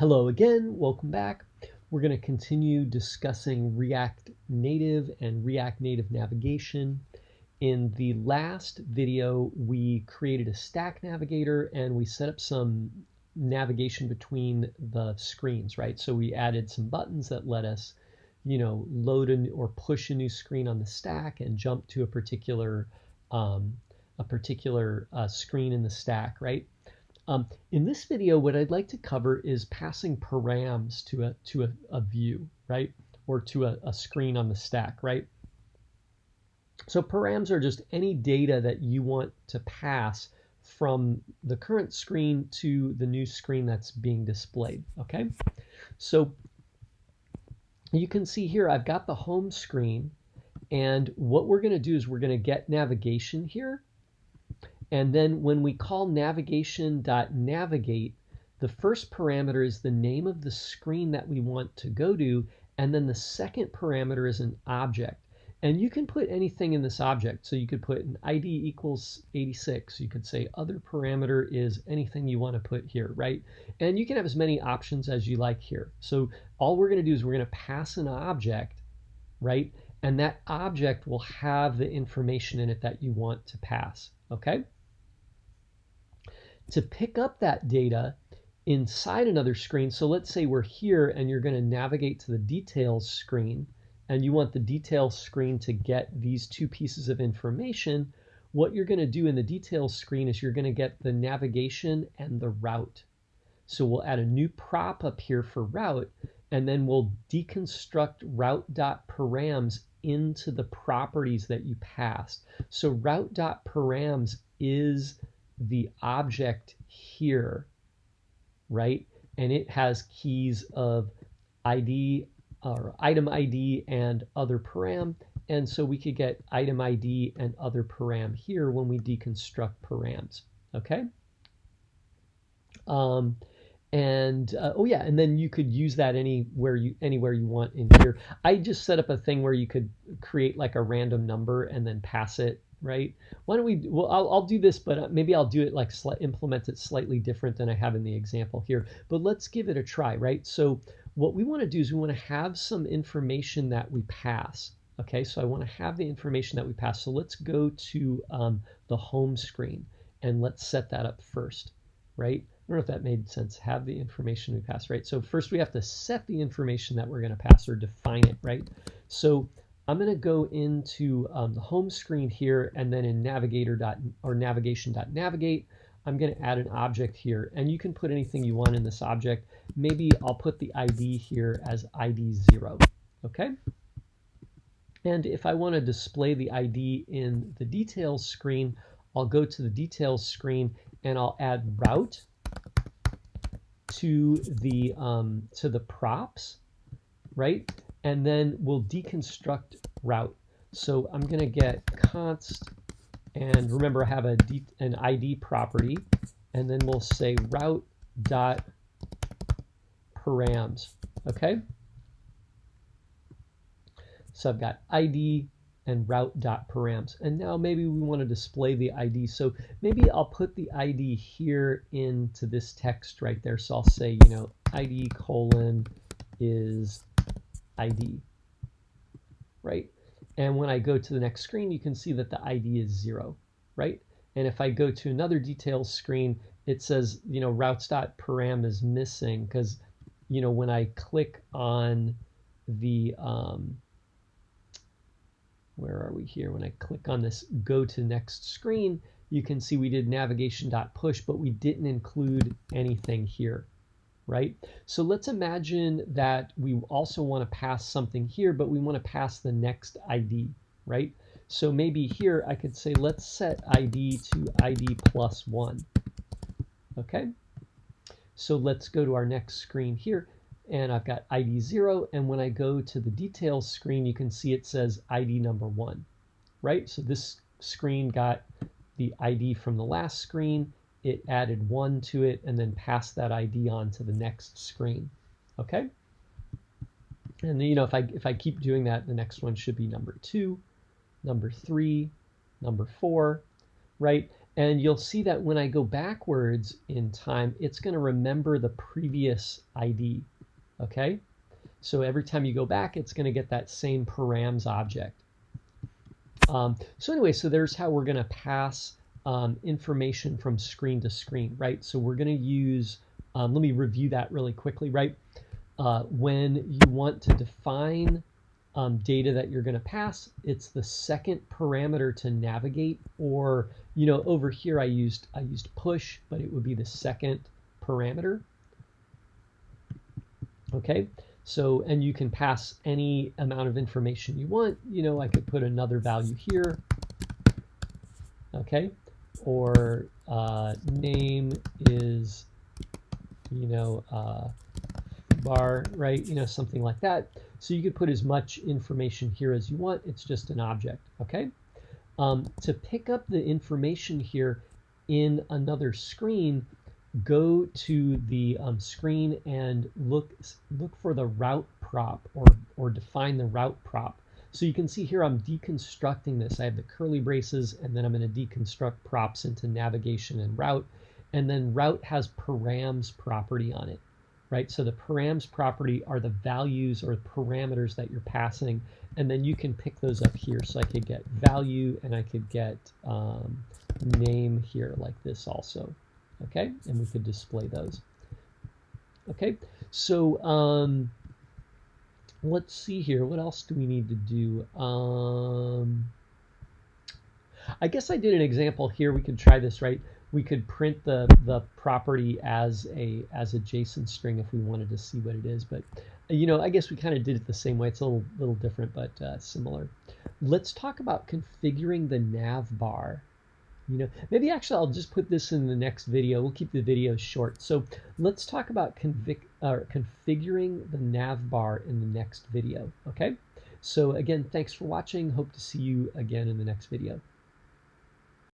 Hello again, welcome back. We're going to continue discussing React Native and React Native navigation. In the last video, we created a stack navigator and we set up some navigation between the screens, right? So we added some buttons that let us, load or push a new screen on the stack and jump to a particular screen in the stack, right? In this video, what I'd like to cover is passing params to a view, right? Or to a screen on the stack, right? So params are just any data that you want to pass from the current screen to the new screen that's being displayed, okay? So you can see here, I've got the home screen, and what we're going to do is we're going to get navigation here. And then when we call navigation.navigate, the first parameter is the name of the screen that we want to go to, and then the second parameter is an object. And you can put anything in this object. So you could put an ID equals 86. You could say other parameter is anything you want to put here, right? And you can have as many options as you like here. So all we're going to do is we're going to pass an object, right? And that object will have the information in it that you want to pass, okay? To pick up that data inside another screen, so let's say we're here and you're going to navigate to the details screen and you want the details screen to get these two pieces of information, what you're going to do in the details screen is you're going to get the navigation and the route. So we'll add a new prop up here for route, and then we'll deconstruct route.params into the properties that you passed. So route.params is the object here, right? And it has keys of ID or item ID and other param. And so we could get item ID and other param here when we deconstruct params, okay? Oh yeah, and then you could use that anywhere you want in here. I just set up a thing where you could create like a random number and then pass it, right? Why don't we? Well, I'll do this, but maybe I'll do it like implement it slightly different than I have in the example here. But let's give it a try, right? So what we want to do is we want to have some information that we pass. Okay, so I want to have the information that we pass. So let's go to the home screen and let's set that up first, right? I don't know if that made sense. Have the information we pass, right? So first we have to set the information that we're going to pass or define it, right? So I'm going to go into the home screen here, and then in navigation.navigate, I'm going to add an object here, and you can put anything you want in this object. Maybe I'll put the ID here as ID 0, okay? And if I want to display the ID in the details screen, I'll go to the details screen and I'll add route to the props, right? And then we'll deconstruct route. So I'm going to get const, and remember I have an ID property, and then we'll say route dot params, okay? So I've got ID and route.params. And now maybe we want to display the ID. So maybe I'll put the ID here into this text right there. So I'll say, ID colon is ID, right? And when I go to the next screen, you can see that the ID is 0, right? And if I go to another details screen, it says, routes.param is missing because, when I click on the, where are we here? When I click on this go to next screen, you can see we did navigation.push, but we didn't include anything here, right? So let's imagine that we also want to pass something here, but we want to pass the next ID, right? So maybe here I could say, let's set ID to ID plus 1, okay? So let's go to our next screen here, and I've got ID 0, and when I go to the details screen, you can see it says ID number 1, right? So this screen got the ID from the last screen, it added 1 to it, and then passed that ID on to the next screen, okay? And if I keep doing that, the next one should be number 2, number 3, number 4, right? And you'll see that when I go backwards in time, it's going to remember the previous ID, okay? So every time you go back, it's going to get that same params object. So anyway, so there's how we're going to pass information from screen to screen, right? So we're going to use, let me review that really quickly, right? When you want to define data that you're going to pass, it's the second parameter to navigate, or over here I used push, but it would be the second parameter. Okay, so and you can pass any amount of information you want. I could put another value here. Okay, or name is bar, right? Something like that. So you could put as much information here as you want. It's just an object, okay? To pick up the information here in another screen, go to the screen and look for the route prop, or define the route prop. So you can see here I'm deconstructing this. I have the curly braces, and then I'm going to deconstruct props into navigation and route. And then route has params property on it, right? So the params property are the values or parameters that you're passing, and then you can pick those up here. So I could get value, and I could get name here like this also, okay? And we could display those. Okay, so let's see here. What else do we need to do? I guess I did an example here. We could try this, right? We could print the property as a JSON string if we wanted to see what it is. But I guess we kind of did it the same way. It's a little different, but similar. Let's talk about configuring the nav bar. Maybe actually I'll just put this in the next video. We'll keep the videos short. So let's talk about configuring the nav bar in the next video. Okay. So again, thanks for watching. Hope to see you again in the next video.